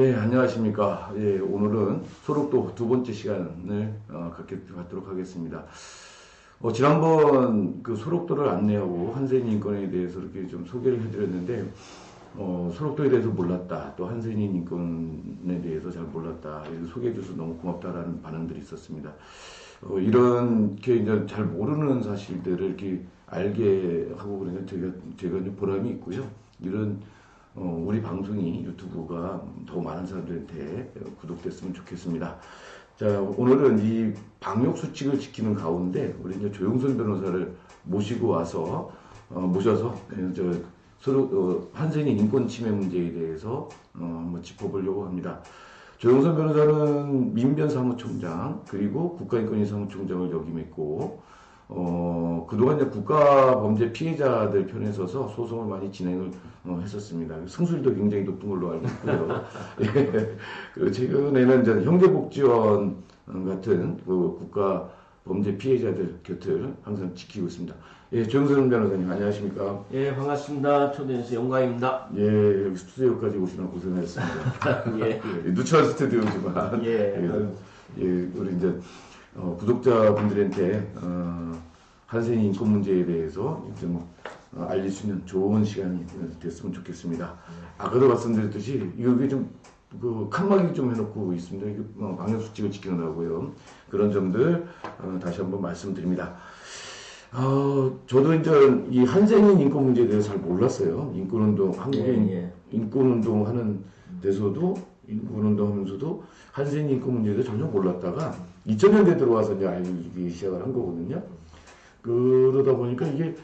네, 안녕하십니까. 예, 오늘은 소록도 두 번째 시간을 갖도록 하겠습니다. 지난번 그 소록도를 안내하고 한센 인권에 대해서 이렇게 좀 소개를 해드렸는데, 소록도에 대해서 몰랐다. 또 한센 인권에 대해서 잘 몰랐다. 이렇게 소개해줘서 너무 고맙다라는 반응들이 있었습니다. 이렇게 이제 잘 모르는 사실들을 이렇게 알게 하고 그러니까 제가 이제 보람이 있고요. 이런 우리 방송이 유튜브가 더 많은 사람들한테 구독됐으면 좋겠습니다. 자, 오늘은 이 방역 수칙을 지키는 가운데 우리 이제 조영선 변호사를 모셔서 서로 한센이 인권 침해 문제에 대해서 한번 짚어보려고 합니다. 조영선 변호사는 민변사무총장 그리고 국가인권위사무총장을 역임했고 그동안 이제 국가범죄 피해자들 편에 서서 소송을 많이 진행을 했었습니다. 승수율도 굉장히 높은 걸로 알고 있고요. 예, 그 최근에는 이제 형제복지원 같은 그 국가범죄 피해자들 곁을 항상 지키고 있습니다. 예, 조영선 변호사님 안녕하십니까? 예, 반갑습니다. 초대해서 영광입니다. 예, 여기 스튜디오까지 오시느라 고생하셨습니다. 예. 누추한 스튜디오지만. 예. 예, 우리 이제 구독자분들한테 한센 인권 문제에 대해서 좀 알릴 수 있는 좋은 시간이 됐으면 좋겠습니다. 아까도 말씀드렸듯이 이게 좀 칸막이 좀 해놓고 있습니다. 이게 방역 수칙을 지키느라고요. 그런 점들 다시 한번 말씀드립니다. 저도 이제 이 한센인 인권 문제에 대해서 잘 몰랐어요. 인권운동 한국인 인권운동 하는 데서도 인권운동 하면서도 한센 인권 문제에 대해서 전혀 몰랐다가 2000년대 들어와서 이제 알기 시작을 한 거거든요. 그러다 보니까 이게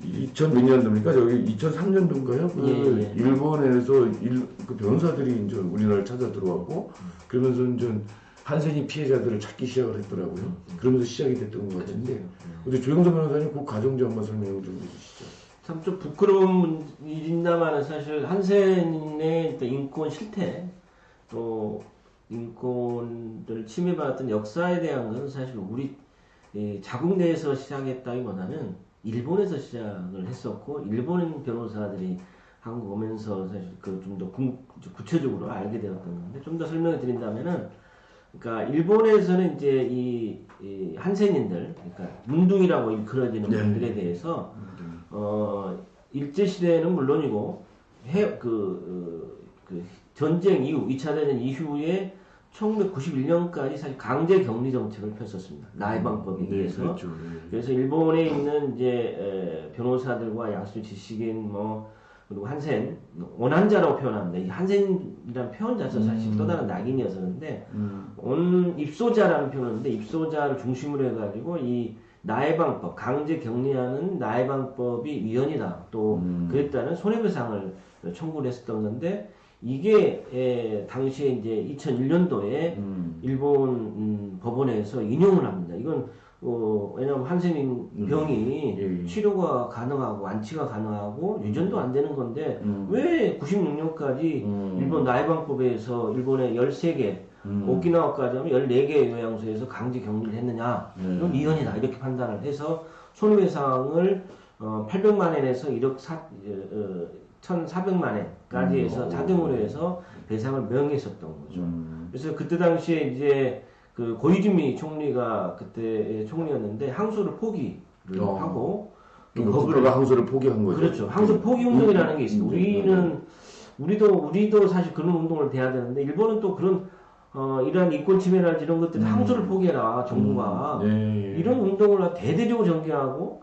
2000 몇 년도입니까? 저기 2003년도인가요? 일본에서 그 변호사들이 이제 우리나라를 찾아 들어왔고, 그러면서 이제 한센이 피해자들을 찾기 시작을 했더라고요. 그러면서 시작이 됐던 것 같은데, 근데 조영선 변호사님 그 과정 좀 한번 설명을 좀 해주시죠. 참 좀 부끄러운 일입니다만 사실 한센의 인권 실태 또 인권을 침해받았던 역사에 대한 것은 사실 우리 자국 내에서 시작했다기보다는 일본에서 시작을 했었고 일본 변호사들이 한국 오면서 사실 그 좀 더 구체적으로 알게 되었던 건데 좀 더 설명을 드린다면은 그러니까 일본에서는 이제 이 한센인들 그러니까 문둥이라고 일컬어지는 분들에 대해서 일제 시대에는 물론이고 전쟁 이후 2차 대전 이후에 1991년까지 사실 강제 격리 정책을 폈었습니다. 나해방법에 의해서. 그렇죠. 그래서 일본에 있는 이제 변호사들과 야수 지식인 그리고 한센 원한자라고 표현합니다. 이 한센이라는 표현 자체가 사실 또 다른 낙인이었었는데 입소자라는 표현인데 입소자를 중심으로 해가지고 이 나해방법 강제 격리하는 나해방법이 위헌이다. 또 그에 따른 손해배상을 청구를 했었던 건데. 이게 당시에 이제 2001년도에 일본 법원에서 인용을 합니다. 이건 왜냐하면 한센인 병이 치료가 가능하고 안치가 가능하고 유전도 안 되는 건데 왜 96년까지 일본 나해방법에서 일본의 13개 오키나와까지 하면 14개의 요양소에서 강제 격리를 했느냐 이건 위헌이다 이렇게 판단을 해서 손해배상을 800만 엔에서 1억 1,400만 엔까지 해서 자동으로 해서 배상을 명했었던 거죠. 그래서 그때 당시에 이제 그 고이즈미 총리가 그때 총리였는데 항소를 포기를 하고 국가가 항소를 포기한 거죠. 그렇죠. 항소 포기 운동이라는 게 있습니다. 우리도 사실 그런 운동을 해야 되는데 일본은 또 그런 이러한 인권 침해랄지 이런 것들 항소를 포기해라 정부가 이런 운동을 대대적으로 전개하고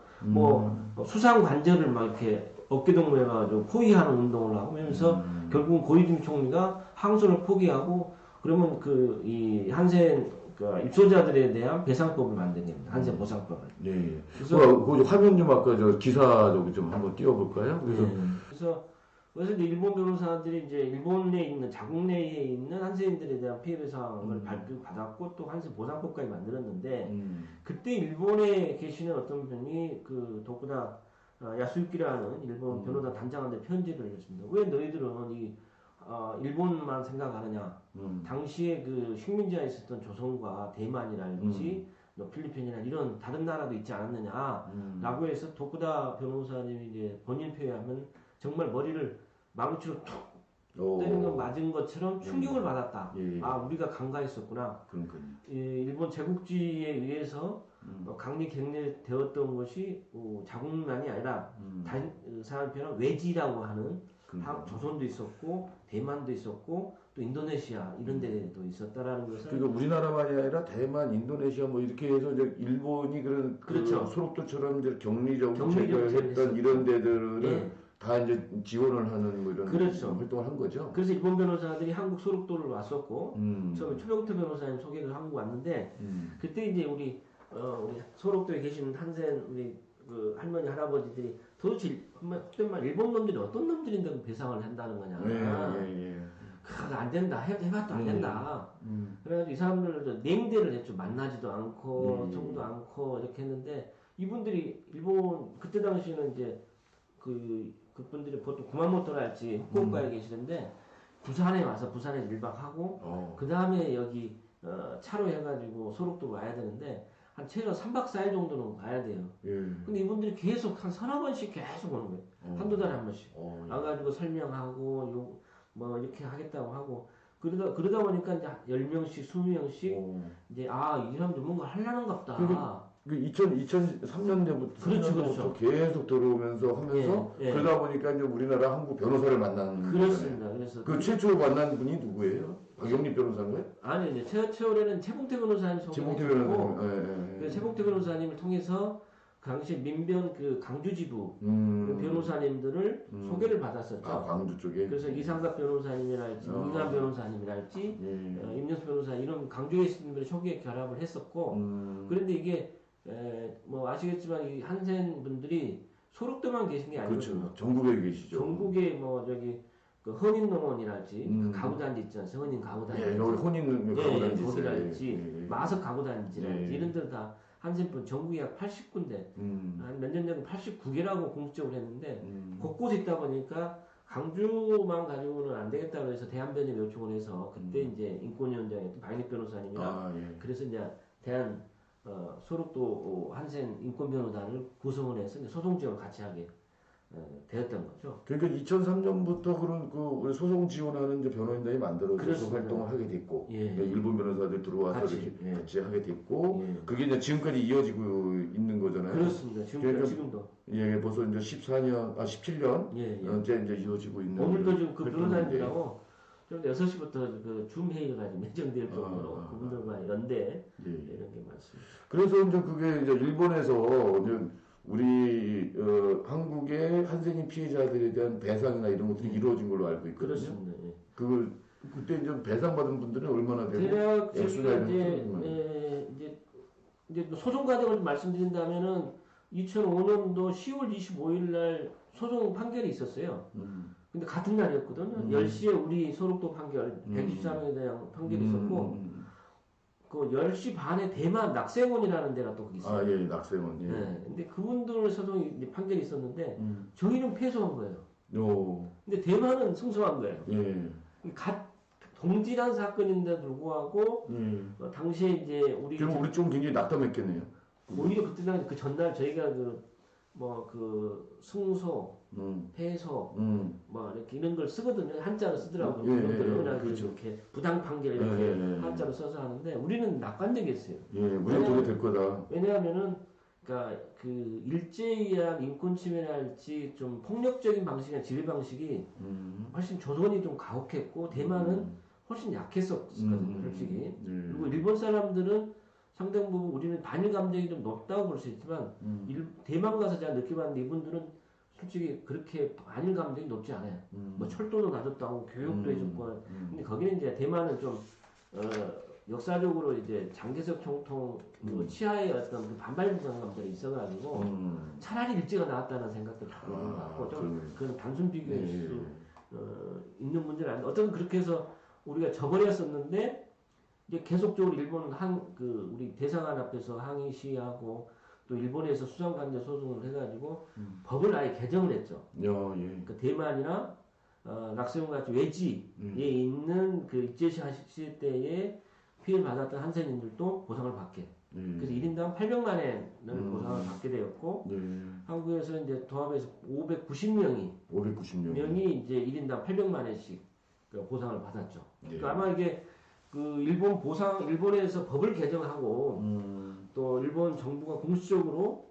수상 관절을 막 이렇게 어깨동무해가지고 포위하는 운동을 하고 하면서 결국은 고이즈미 총리가 항소를 포기하고 그러면 이 한센 입소자들에 대한 배상법을 만든 겁니다. 한센 보상법을. 네. 그래서 그 화면 좀 아까 저 기사 좀 한번 띄워볼까요? 그래서 이제 일본 변호사들이 이제 일본에 있는 자국 내에 있는 한센인들에 대한 피해 배상을 발표받았고 또 한센 보상법까지 만들었는데 그때 일본에 계시는 어떤 분이 그 도쿠다 야스유키라는 일본 변호사 단장한테 편지를 했습니다. 왜 너희들은 일본만 생각하느냐? 당시에 그 식민지에 있었던 조선과 대만이랄지 필리핀이나 이런 다른 나라도 있지 않았느냐? 라고 해서 도쿠다 변호사님이 이제 본인 표현하면 정말 머리를 망치로 툭 때린 거 맞은 것처럼 충격을 받았다. 예. 아, 우리가 간과했었구나. 그러니까요. 일본 제국주의에 의해서 강리격리되었던 것이 자국만이 아니라 다른 사람편은 외지라고 하는 조선도 있었고 대만도 있었고 또 인도네시아 이런 데도 있었다라는 것을 그러니까 우리나라만이 아니라 대만, 인도네시아 뭐 이렇게 해서 이제 일본이 그런 그렇죠. 소록도처럼 이제 격리적으로 격리적으로 제거했던 이런 데들을 예. 다 이제 지원을 하는 뭐 이런 그렇죠. 활동을 한 거죠. 그래서 일본 변호사들이 한국 소록도를 왔었고 처음에 음. 초병태 변호사님 소개를 한국 왔는데 그때 이제 우리 소록도에 계신 한센 우리 그 할머니 할아버지들이 도대체 그때 말 일본 놈들이 어떤 놈들인데 배상을 한다는 거냐. 예. 그거 안 된다. 해봐도 안 된다. 그래가지고 이 사람들도 냉대를 했죠. 만나지도 않고 정도 않고 이렇게 했는데 이분들이 일본 그때 당시에는 이제 그분들이 보통 구마모토랄지 후쿠오카에 계시는데 부산에 와서 부산에 1박 하고 그 다음에 여기 차로 해가지고 소록도 와야 되는데 한 최소 3박 4일 정도는 가야 돼요. 예. 근데 이분들이 계속 한 서너 번씩 계속 오는 거예요. 한두 달에 한 번씩. 와가지고 설명하고 뭐 이렇게 하겠다고 하고 그러다 보니까 이제 10명씩 20명씩 이제 이 사람들 뭔가 하려는갑다. 2003년대부터 그렇죠. 계속 들어오면서 하면서 예. 그러다 보니까 이제 우리나라 한국 변호사를 만나는 그렇습니다. 거잖아요. 그래서 그 최초로 만난 분이 누구예요? 박영립 변호사인가요? 아니 이제 최초에는 최봉태 변호사님 최봉태 소개해주고 변호사님. 그 최봉태 변호사님을 통해서 그 당시 민변 그 강주지부 그 변호사님들을 소개를 받았었죠. 광주 쪽에. 그래서 이상갑 변호사님이랄지 이관 변호사님이랄지 임영수 변호사 이런 강주에 있는 분들이 초기에 결합을 했었고 그런데 이게 뭐 아시겠지만 이 한센 분들이 소록도만 계신 게 아니고 그렇죠. 전국에 계시죠. 전국에 뭐 저기 그 헌인농원이랄지 그 가구단지 있잖아요. 헌인 가구단지. 예, 여기 혼인 가구단지 거기랄지 마석 가구단지랄지 이런 데도 다 한센분 전국에 약 80군데 한 몇 년 전에 89개라고 공식적으로 했는데 곳곳에 있다 보니까 강주만 가지고는 안 되겠다 그래서 대한변협 요청을 해서 그때 이제 인권위원장이었던 박인익 변호사님이랑 그래서 이제 대한 소록도 한센 인권변호단을 구성을 해서 이제 소송 지원을 같이 하게 되었던 거죠. 그러니까 2003년부터 그런 우리 소송 지원하는 이제 변호인단이 만들어져서 그렇습니다. 활동을 하게 됐고, 예. 일본 변호사들 들어와서 같이, 이렇게 같이 하게 됐고, 예. 그게 이제 지금까지 이어지고 있는 거잖아요. 그렇습니다. 지금도. 예, 벌써 이제 17년 예. 이제 이어지고 있는. 오늘도 지금 그 활동인데. 변호사님들하고 좀 6시부터 그 줌 회의가 지금 예정될 정도로 그분들과 연대 이런 게 많습니다. 그래서 이제 그게 이제 일본에서 이제 우리 한국의 한센인 피해자들에 대한 배상이나 이런 것들이 이루어진 걸로 알고 있거든요. 그렇습니다. 예. 그걸 그때 이제 배상 받은 분들은 얼마나 되고 대략 액수나 저희가 이런 것들은 이제 소송 과정을 좀 말씀드린다면은 2005년도 10월 25일 날 소송 판결이 있었어요. 근데 같은 날이었거든요. 10시에 우리 소록도 판결 124명에 대한 판결이 있었고 그 10시 반에 대만 낙생원이라는 데가 또 거기 있어요. 예, 낙세원. 예. 네. 근데 그분들 소송이 이제 판결이 있었는데 저희는 패소한 거예요. 근데 대만은 승소한 거예요. 예. 동질한 사건인데 불구하고 당시에 이제 그럼 우리 쪽은 굉장히 낙담했겠네요. 오히려 그때 당시 그 전날 저희가 승소, 패소, 뭐 이렇게 이런 걸 쓰거든요. 한자로 쓰더라고요. 그렇죠. 이렇게 부당 판결 이렇게 한자로 써서 하는데 우리는 낙관적이었어요. 예, 우리는 돈이 될 거다. 왜냐하면은 그러니까 그 일제에 의한 인권 침해랄지 좀 폭력적인 방식이나 지배 방식이 훨씬 조선이 좀 가혹했고 대만은 훨씬 약했었거든요, 솔직히. 그리고 일본 사람들은 상당 부분 우리는 반일 감정이 좀 높다고 볼 수 있지만 대만 가서 제가 느껴봤는데 이분들은 솔직히 그렇게 반일 감정이 높지 않아요. 뭐 철도도 놔줬다고 교육도 해줬고 근데 거기는 이제 대만은 좀 역사적으로 이제 장개석 총통 치하의 어떤 그 반발 부담감들이 있어가지고 차라리 일제가 나왔다는 생각도 조금 있는 것 같고 좀 그건 단순 비교일 수 있는 문제는 아닌데 어쨌든 그렇게 해서 우리가 져버렸었는데 이제 계속적으로 일본은 우리 대사관 앞에서 항의 시위하고 또 일본에서 수상관제 소송을 해가지고 법을 아예 개정을 했죠. 그러니까 대만이나 낙세원 같이 외지에 있는 그 일제시 시대에 피해를 받았던 한센인들도 보상을 받게. 그래서 1인당 800만 엔을 보상을 받게 되었고 한국에서 이제 도합해서 590명이 이제 1인당 800만 엔씩 그 보상을 받았죠. 네. 그러니까 아마 이게 그 일본에서 법을 개정하고 또 일본 정부가 공식적으로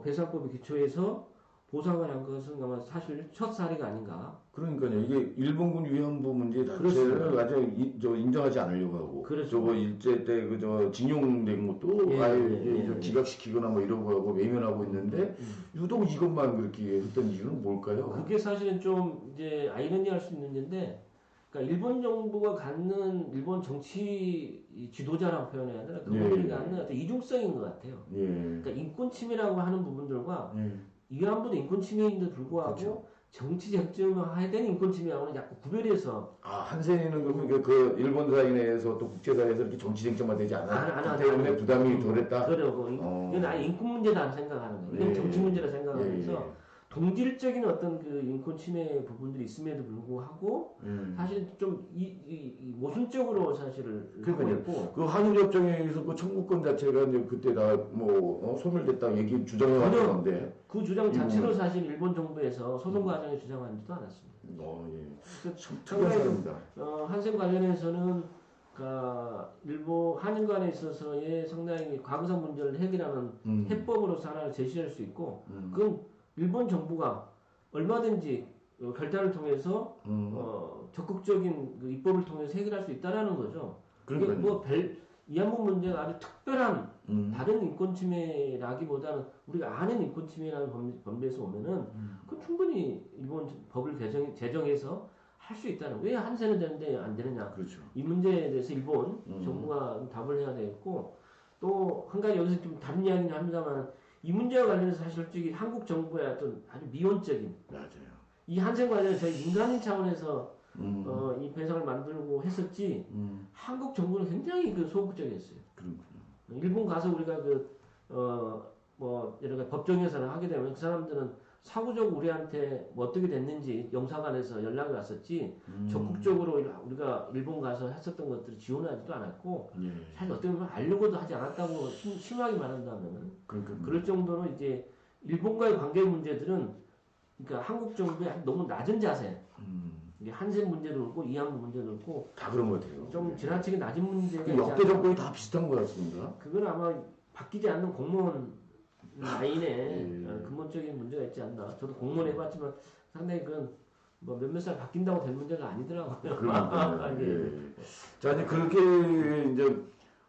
배상법에 기초해서 보상을 한 것은 아마 사실 첫 사례가 아닌가. 그러니까요. 이게 일본군 위안부 문제 자체를 그렇습니다. 아주 인정하지 않으려고 하고, 그렇습니다. 저거 일제 때 그 징용된 것도 예, 아예 예, 예. 기각시키거나 뭐 이러고 하고 외면하고 있는데 유독 이것만 그렇게 했던 이유는 뭘까요? 그게 사실은 좀 이제 아이러니할 수 있는 건데, 그러니까 일본 정부가 갖는 일본 정치 지도자라고 표현해야 되나 그분들이 예. 갖는 어떤 이중성인 것 같아요. 예. 그러니까 인권 침해라고 하는 부분들과 예. 위안부도 인권 침해인데 불구하고 그렇죠. 정치 쟁점화해야 되는 인권 침해하고는 자꾸 구별해서 한센이는 그러면 그 일본 사회 내에서 또 국제사회에서 이렇게 정치 쟁점화 되지 않았기 때문에 부담이 덜했다. 그러고 이건 아예 인권 문제다 생각하는 거예요. 이건 예. 정치 문제라 생각하면서 예. 동질적인 어떤 그 인권 침해 부분들이 있음에도 불구하고 사실 좀 모순적으로 사실을 하고 그러니까요. 있고 그 한일협정에서 그 청구권 자체가 이제 그때 다 뭐 소멸됐다 얘기 주장해 왔던 건데. 그 주장 자체로 사실 일본 정부에서 소송 과정에 주장하지도 않았습니다. 예. 참 특이한 사람입니다. 한센 관련해서는 일본 한일 간에 있어서의 상당히 과거사 문제를 해결하는 해법으로서 하나를 제시할 수 있고 그건 일본 정부가 얼마든지 결단을 통해서 적극적인 그 입법을 통해서 해결할 수 있다라는 거죠. 이게 뭐 위안부 문제가 아주 특별한 다른 인권 침해라기보다는 우리가 아는 인권 침해라는 범죄에서 오면은 그 충분히 일본 법을 제정해서 할 수 있다는 왜 한세는 되는데 안 되느냐. 그렇죠. 이 문제에 대해서 일본 정부가 답을 해야 되겠고 또 한 가지 여기서 좀 다른 이야기는 합니다만 이 문제와 관련해서 사실 솔직히 한국 정부의 어떤 아주 미온적인 맞아요. 이 한센 관련해서 저희 민간인 차원에서 이 배상을 만들고 했었지 한국 정부는 굉장히 그 소극적이었어요. 그렇군요. 일본 가서 우리가 뭐 여러 가지 법정에서는 하게 되면 그 사람들은 사후적으로 우리한테 뭐 어떻게 됐는지 영사관에서 연락이 왔었지 적극적으로 우리가 일본 가서 했었던 것들을 지원하지도 않았고 예. 사실 어떻게 보면 알려고도 하지 않았다고 심하게 말한다면 그럴 정도로 이제 일본과의 관계 문제들은 그러니까 한국 정부의 너무 낮은 자세 이게 한센 문제도 그렇고 이항구 문제도 그렇고 다 그런 것 같아요. 좀 지나치게 낮은 문제가 그 있지 역대 정권이 다 비슷한 것 같습니다. 그건 아마 바뀌지 않는 공무원 라인에 근본적인 문제가 있지 않나. 저도 공무원 해봤지만 상당히 그건 뭐 몇몇 살 바뀐다고 될 문제가 아니더라고요. 그러니까요. 예. 자, 이제 그렇게 이제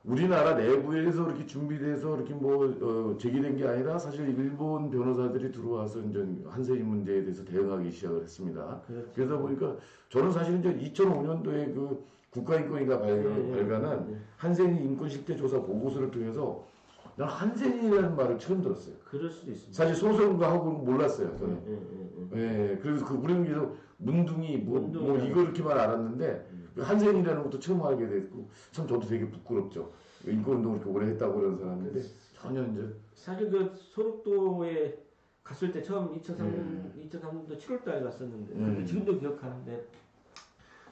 우리나라 내부에서 이렇게 준비돼서 이렇게 뭐 제기된 게 아니라 사실 일본 변호사들이 들어와서 이제 한세인 문제에 대해서 대응하기 시작을 했습니다. 그렇죠. 그러다 보니까 저는 사실 이제 2005년도에 그 국가인권위가 발간한 한세인 인권 실태 조사 보고서를 통해서 난 한센이라는 말을 처음 들었어요. 그럴 수도 있습니다. 사실 소설가 하고는 몰랐어요. 저는. 예, 그래서 그 우리는 계속 문둥이 뭐 이거 이렇게만 알았는데 한센이라는 것도 처음 알게 됐고 참 저도 되게 부끄럽죠. 인권운동 그렇게 오래 했다고 그런 사람인데 전혀 이제 사실 그 소록도에 갔을 때 처음 2003년도 7월달에 갔었는데 근데 지금도 기억하는데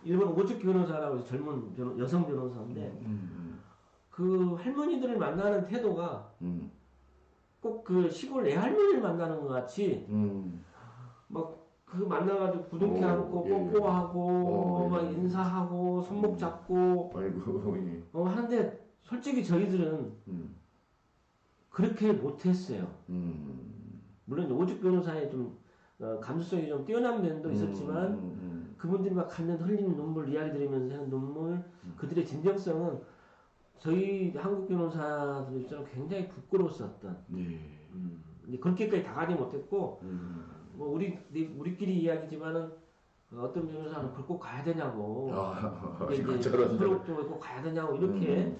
일본 오츠키 변호사라고 젊은 여성 변호사인데 그 할머니들을 만나는 태도가 꼭 그 시골 내 할머니를 만나는 것 같이 막 그 만나가지고 부둥켜 안고 뽀뽀하고 막 인사하고 손목 잡고 아이고 예. 하는데 솔직히 저희들은 그렇게 못했어요. 물론 오죽 변호사의 좀 감수성이 좀 뛰어난 면도 있었지만 그분들이 막 흘리는 눈물 이야기 들으면서 하는 눈물 그들의 진정성은 저희 한국 변호사들 입장으로 굉장히 부끄러웠었던. 그렇게까지 다가지 못했고, 뭐 우리끼리 이야기지만은 어떤 변호사는 그걸 꼭 가야 되냐고, 서로도 꼭 가야 되냐고 이렇게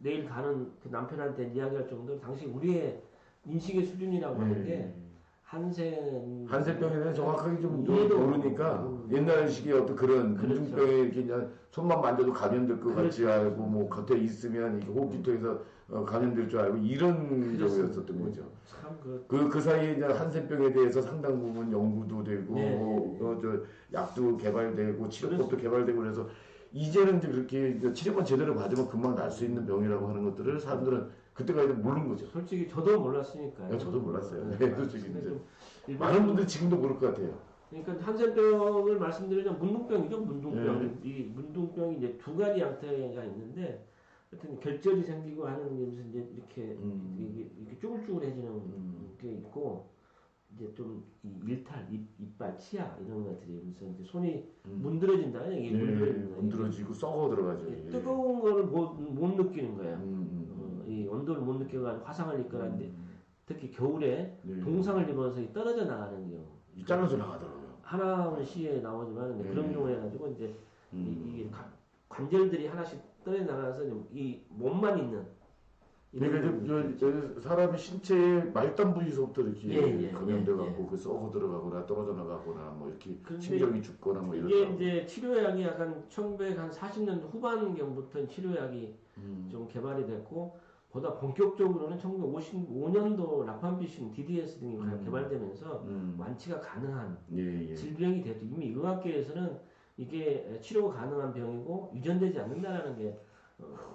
내일 가는 그 남편한테 이야기할 정도로 당시 우리의 인식의 수준이라고 하는 게 한센병에 대해 정확하게 좀 모르니까 옛날식의 어떤 그런 문중병에 이렇게 그냥 손만 만져도 감염될 것 같이 알고 뭐 겉에 있으면 이게 호흡기통에서 감염될 줄 알고 이런 적이었었던 거죠. 참 그 사이에 이제 한센병에 대해서 상당 부분 연구도 되고 저 약도 개발되고 치료법도 개발되고 그래서 이제는 이제 그렇게 치료만 제대로 받으면 금방 날 수 있는 병이라고 하는 것들을 사람들은 그때까지 모르는 거죠. 솔직히 저도 몰랐으니까요. 저도 몰랐어요. 솔직히 이제 많은 분들이 지금도 모를 것 같아요. 그러니까 한센병을 말씀드리자면 문둥병이죠. 문둥병. 이 문둥병이 이제 두 가지 형태가 있는데, 하여튼 결절이 생기고 하는 게 무슨 이제 이렇게 이렇게 쭈글쭈글해지는 게 있고, 이제 좀 이 일탈, 이빨, 치아 이런 것들이 무슨 이제 손이 문드러진다. 이게 문드러진다. 문드러지고 썩어 들어가죠. 이게 뜨거운 거를 못 느끼는 거야. 이 온도를 못 느껴가지고 화상을 입거나 특히 겨울에 동상을 입어서 떨어져 나가는 경우. 이 잘라서 나가더라고요. 하나는 시에 나오지만 그런 경우에 가지고 이제 이게 관절들이 하나씩 떨어져 나가서 이 몸만 있는. 그러니까 저 사람의 신체의 말단 부위서부터 이렇게 감염돼 갖고 그 썩어 들어가거나 떨어져 나가거나 뭐 이렇게 신경이 죽거나 뭐 이런. 이게 이제 치료약이 약간 1940년대 후반경부터 치료약이 좀 개발이 됐고 보다 본격적으로는 1955년도 라판피신 DDS 등이 개발되면서 완치가 가능한 질병이 됐죠. 이미 의학계에서는 이게 치료가 가능한 병이고 유전되지 않는다라는 게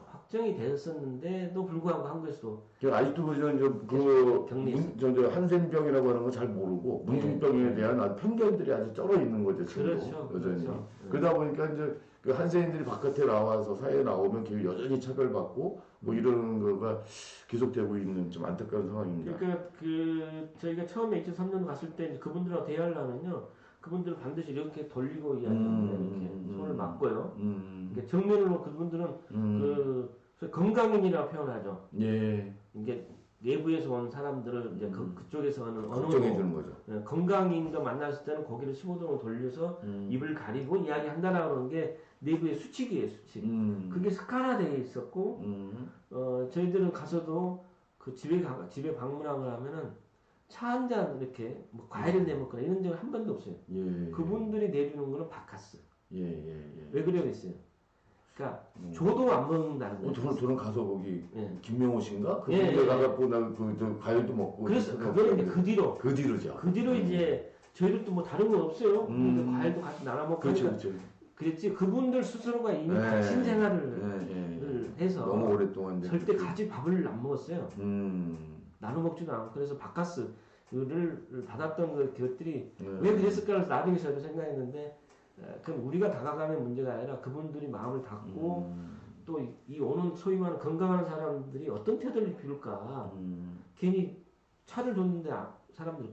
확정이 됐었는데도 불구하고 한국에서도 아직도 그 한센병이라고 하는 거 잘 모르고 문둥병에 대한 편견들이 아주 쩔어 있는 거죠. 그렇죠. 여전히. 그렇죠. 그러다 보니까 이제 그 한센인들이 바깥에 나와서 사회에 나오면 여전히 차별받고 뭐 이런 거가 계속되고 있는 좀 안타까운 상황입니다. 그러니까 저희가 처음에 2003년 갔을 때 이제 그분들하고 대화하려면요. 그분들은 반드시 이렇게 돌리고 이야기합니다. 이렇게 손을 맞고요. 그러니까 정면으로 그분들은 소위 건강인이라고 표현하죠. 예. 이게 내부에서 온 사람들을 이제 그쪽에서 오는 걱정해 주는 거죠. 건강인과 만났을 때는 고개를 15도로 돌려서 입을 가리고 이야기한다라고 하는 게 내부의 수칙이에요, 수칙. 그게 습관화되어 있었고, 저희들은 가서도 그 집에 방문하고 하면은 차 한 잔 이렇게 뭐 과일을 내먹거나 이런 적은 한 번도 없어요. 그분들이 내주는 거는 바카스. 왜 그러겠어요? 그러니까 줘도 안 먹는다는 거예요. 저는 가서 거기 김명호 씨인가? 그분들 가갖고 나 그 과일도 먹고. 그래서 그거는 이제 그 뒤로죠. 그 뒤로 이제 저희들도 뭐 다른 건 없어요. 과일도 같이 나눠 먹고. 그렇죠. 그랬지 그분들 스스로가 이미 갇힌 생활을 해서 너무 오랫동안 절대 같이 밥을 안 먹었어요. 나눠 먹지도 않고 그래서 바카스를 받았던 것들이 왜 그랬을까 해서 나중에 저도 생각했는데 그럼 우리가 다가가면 문제가 아니라 그분들이 마음을 닫고 또 이 오는 소위 말하는 건강한 사람들이 어떤 태도를 피울까 괜히 차를 줬는데 사람들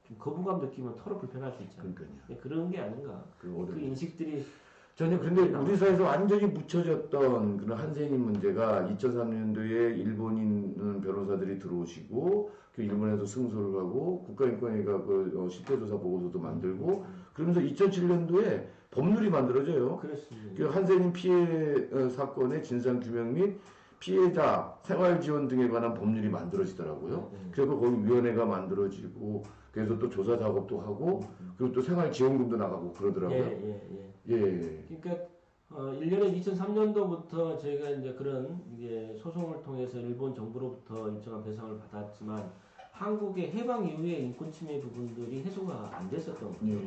좀 거부감 느끼면 서로 불편할 수 있잖아요. 그러니까요. 그런 게 아닌가. 그 인식들이 전혀 근데 우리 사회에서 완전히 묻혀졌던 그런 한센인 문제가 2003년도에 일본인 변호사들이 들어오시고 그 일본에서 승소를 하고 국가인권위가 그 실태조사 보고서도 만들고 그러면서 2007년도에 법률이 만들어져요. 그렇습니다. 그 한센인 피해 사건의 진상 규명 및 피해자 생활 지원 등에 관한 법률이 만들어지더라고요. 그래서 거기 위원회가 만들어지고 그래서 또 조사 작업도 하고 그리고 또 생활 지원금도 나가고 그러더라고요. 그러니까 1년에 2003년도부터 저희가 이제 그런 이제 소송을 통해서 일본 정부로부터 일정한 배상을 받았지만 한국의 해방 이후의 인권 침해 부분들이 해소가 안 됐었던 거죠.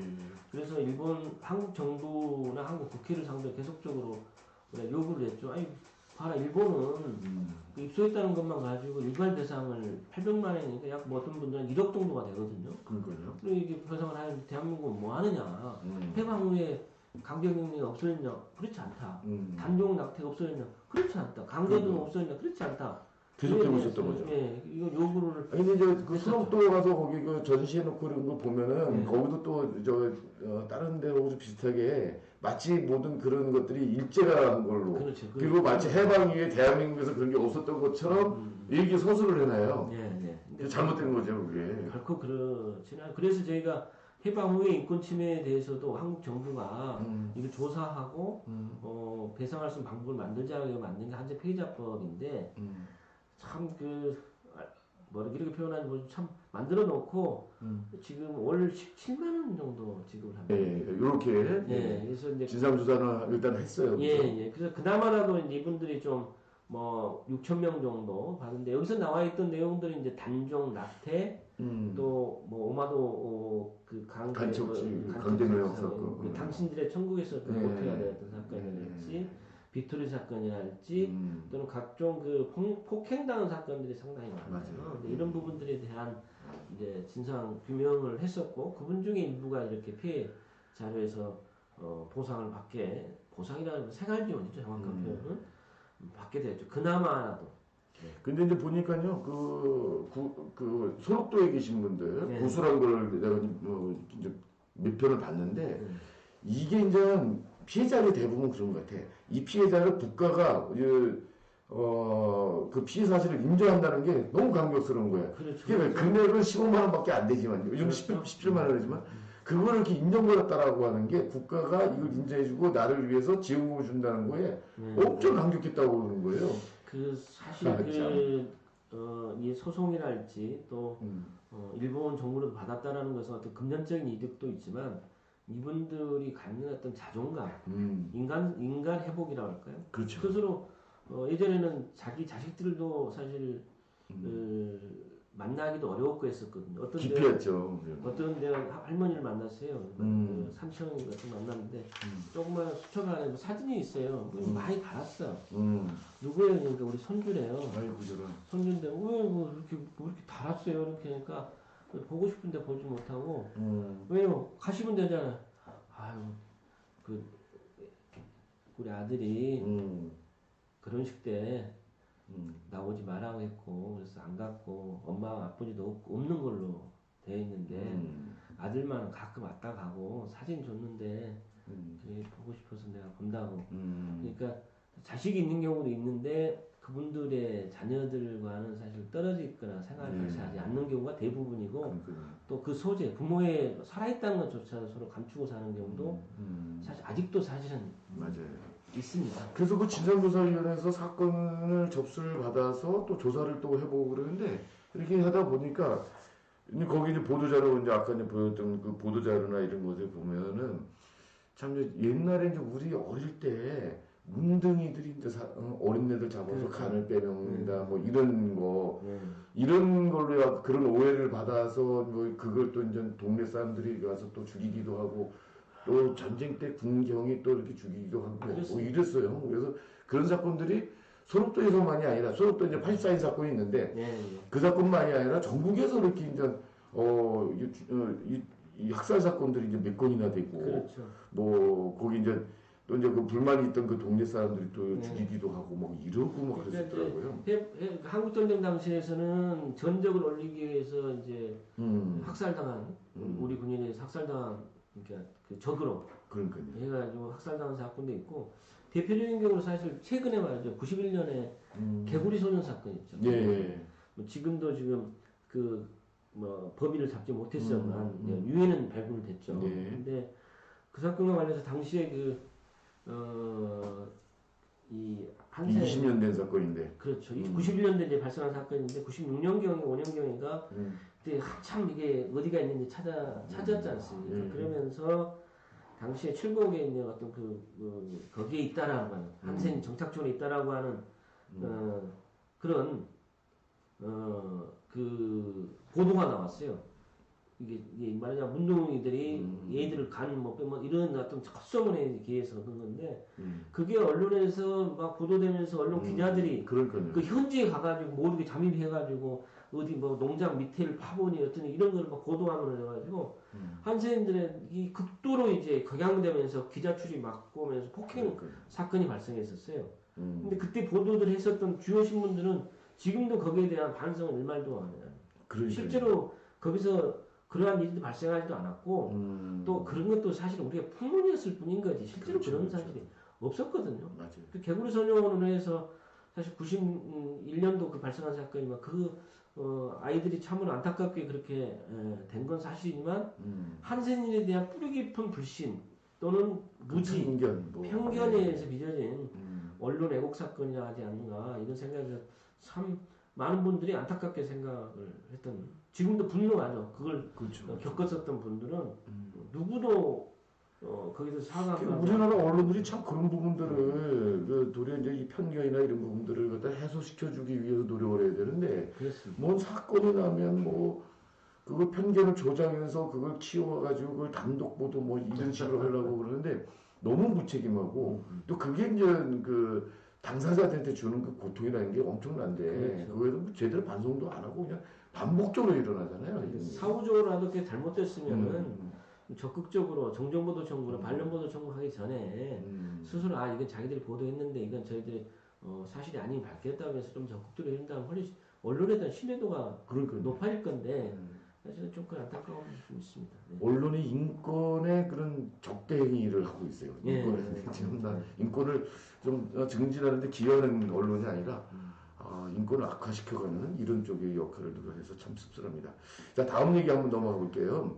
그래서 한국 정부나 한국 국회를 상대로 계속적으로 요구를 했죠. 아니 봐라 일본은 입소했다는 것만 가지고 일괄 배상을 800만 원이니까 약 뭐 어떤 분들은 1억 정도가 되거든요. 그러니까요. 그리고 이게 배상을 하는데 대한민국은 뭐 하느냐. 해방 후에 강제징용이 없어졌냐? 그렇지 않다. 단종 낙태가 없어졌냐? 그렇지 않다. 강제징용 없어졌냐? 그렇지 않다. 계속되고 있었던 거죠. 이거 요구를. 아니, 근데 이제 그 수록도 가서 거기 그 전시해놓고 이런 거 보면은 거기도 또 다른 데하고 좀 비슷하게 마치 모든 그런 것들이 일제가 한 걸로. 그렇죠. 그리고 마치 해방 이후에 대한민국에서 그런 게 없었던 것처럼 얘기 서술을 해놔요. 근데 잘못된 거죠, 그게. 결코 그렇지 않아요. 그래서 저희가 해방 후의 인권 침해에 대해서도 한국 정부가 이걸 조사하고 배상할 수 있는 방법을 만들자고 만든 게 한제 피해자법인데 참 이렇게 표현하는 참 만들어 놓고 지금 월 17만 원 정도 지급을 합니다. 이렇게 그래서 이제 진상조사는 일단 했어요. 그래서 그나마라도 이제 이분들이 좀 뭐 6천 명 정도 받는데 여기서 나와 있던 내용들은 이제 단종 낙태 또 뭐 오마도 그 강제노역 사건 당신들의 천국에서 모태가 되었던 사건이랄지 빅토리 사건이랄지 또는 각종 그 폭행당한 사건들이 상당히 많아요. 근데 이런 부분들에 대한 이제 진상 규명을 했었고 그분 중에 일부가 이렇게 피해 자료에서 보상을 보상이라는 생활지원이죠 정확한 표현은 받게 되었죠. 그나마도. 근데 이제 보니까요, 그 소록도에 계신 분들, 네. 고소란 걸 내가 이제 몇 편을 봤는데, 이게 이제 피해자의 대부분 그런 것 같아. 이 피해자를 국가가, 그 피해 사실을 인정한다는 게 너무 감격스러운 거야. 그렇죠. 그게 금액은 15만 원밖에 안 되지만, 요즘 17만 원이지만, 그거를 이렇게 인정받았다라고 하는 게 국가가 이걸 인정해주고 나를 위해서 지원금을 준다는 거에 엄청 감격했다고 그러는 거예요. 사실 이 소송이랄지 또 일본 정부로도 받았다라는 것은 어떤 금전적인 이득도 있지만 이분들이 갖는 어떤 자존감, 인간 회복이라고 할까요? 그렇죠. 스스로 예전에는 자기 자식들도 사실 만나기도 어려웠고 했었거든요. 기피했죠. 어떤 데가 할머니를 만났어요. 삼촌 같은 거 만났는데 조그만 수첩 안에 뭐 사진이 있어요. 많이 달았어. 누구예요? 그러니까 우리 손주래요. 아이고 저런. 손주인데 왜 이렇게 달았어요? 이렇게 하니까 보고 싶은데 보지 못하고 왜요? 가시면 되잖아. 아유 우리 아들이 결혼식 때 나오지 말라고 했고 그래서 안 갔고 엄마 아버지도 없는 걸로 되어 있는데 아들만 가끔 왔다 가고 사진 줬는데 그래 보고 싶어서 내가 본다고. 그러니까 자식이 있는 경우도 있는데 그분들의 자녀들과는 사실 떨어져 있거나 생활을 같이 하지 않는 경우가 대부분이고 또 그 소재 부모의 살아있다는 것조차 서로 감추고 사는 경우도 사실 아직도 사실은 맞아요. 있습니다. 그래서 그 진상조사위원회에서 사건을 접수를 받아서 또 조사를 또 해보고 그러는데 이렇게 하다 보니까 이제 거기 이제 보도자료 이제 아까 이제 보였던 그 보도자료나 이런 것을 보면은 참 옛날에 이제 우리 어릴 때 문둥이들이 이제 어린애들 잡아서 간을 빼먹는다 뭐 이런 거 이런 걸로 그런 오해를 받아서 뭐 그걸 또 이제 동네 사람들이 가서 또 죽이기도 하고 또 전쟁 때 군경이 또 이렇게 죽이기도 하고 뭐 이랬어요. 그래서 그런 사건들이 소록도에서만이 아니라 소록도 이제 84인 사건이 있는데 그 사건만이 아니라 전국에서 이렇게 이제 이 학살 사건들이 이제 몇 건이나 되고 그렇죠. 뭐 거기 이제 또 이제 그 불만이 있던 그 동네 사람들이 또 죽이기도 하고 뭐 이러고 뭐 그랬었더라고요. 한국전쟁 당시에서는 전적을 올리기 위해서 이제 학살당한 우리 군인이 학살당한 그러니까 그 적으로 그러니까요. 해가지고 학살당한 사건도 있고 대표적인 경우로 사실 최근에 말이죠 91년에 개구리 소년 사건 있죠. 예. 뭐 지금도 지금 그 뭐 범인을 잡지 못했지만 유해는 발굴됐죠. 근데 그 사건과 관련해서 당시에 이 한세 20년 된 사건인데. 그렇죠. 91년도에 이제 발생한 사건인데 96년경에 5년경인가 그때 한참 이게 어디가 있는지 찾았지 않습니까? 그러면서 당시에 칠곡에 있는 어떤 거기에 있다라고 하는 한센 정착촌에 있다라고 하는 그런 그 보도가 나왔어요. 이게 말하자면 문둥이들이 얘들을 뭐 이런 어떤 헛소문에 기해서 그런 건데 그게 언론에서 막 보도되면서 언론 기자들이 그 현지에 가가지고 모르게 잠입해가지고 어디 뭐 농장 밑에를 파보니 어떤 이런 걸 막 보도하면 해가지고 한세인들의 이 극도로 이제 극양되면서 기자 출입 막고 오면서 폭행 사건이 발생했었어요. 근데 그때 보도들 했었던 주요 신문들은 지금도 거기에 대한 반성은 일말도 안 해요. 실제로 거기서 그러한 일도 발생하지도 않았고 또 그런 것도 사실 우리가 풍문이었을 뿐인 거지 실제로 그런 사실이 없었거든요. 맞아요. 그 개구리 소년으로 해서 사실 91년도 그 발생한 사건이면 아이들이 참으로 안타깝게 그렇게 된 건 사실이지만 한센인에 대한 뿌리 깊은 불신 또는 무지 편견에 의해서 빚어진 언론 왜곡 사건이라 하지 않는가 이런 생각을 참 많은 분들이 안타깝게 생각을 했던 지금도 분노하죠. 그걸 겪었었던 분들은 누구도 거기서 사과하고 우리나라 언론들이 참 그런 부분들을 도리어 이제 이 편견이나 이런 부분들을 갖다 해소시켜주기 위해서 노력을 해야 되는데 뭔 사건이 나면 뭐 그걸 편견을 조장해서 그걸 키워가지고 그걸 단독 보도 뭐 이런 식으로 하려고 그러는데 너무 무책임하고 또 그게 이제 당사자들한테 주는 그 고통이라는 게 엄청난데 그거에도 제대로 반성도 안 하고 그냥 반복적으로 일어나잖아요. 이게. 사후적으로라도 그게 잘못됐으면은 적극적으로 정정보도 청구나 반론보도 청구하기 전에 스스로 이건 자기들이 보도했는데 이건 저희들이 사실이 아닌 밝혔다고 해서 좀 적극적으로 한다면 훨씬 언론에 대한 신뢰도가 그러니까요. 높아질 건데 사실은 좀 그 안타까움이 좀 있습니다. 네. 언론이 인권의 그런 적대 행위를 하고 있어요. 인권을 지금 인권을 좀 증진하는데 기여하는 언론이 아니라 인권을 악화시켜가는 이런 쪽의 역할을 누가 해서 참 씁쓸합니다. 자, 다음 얘기 한번 넘어가 볼게요.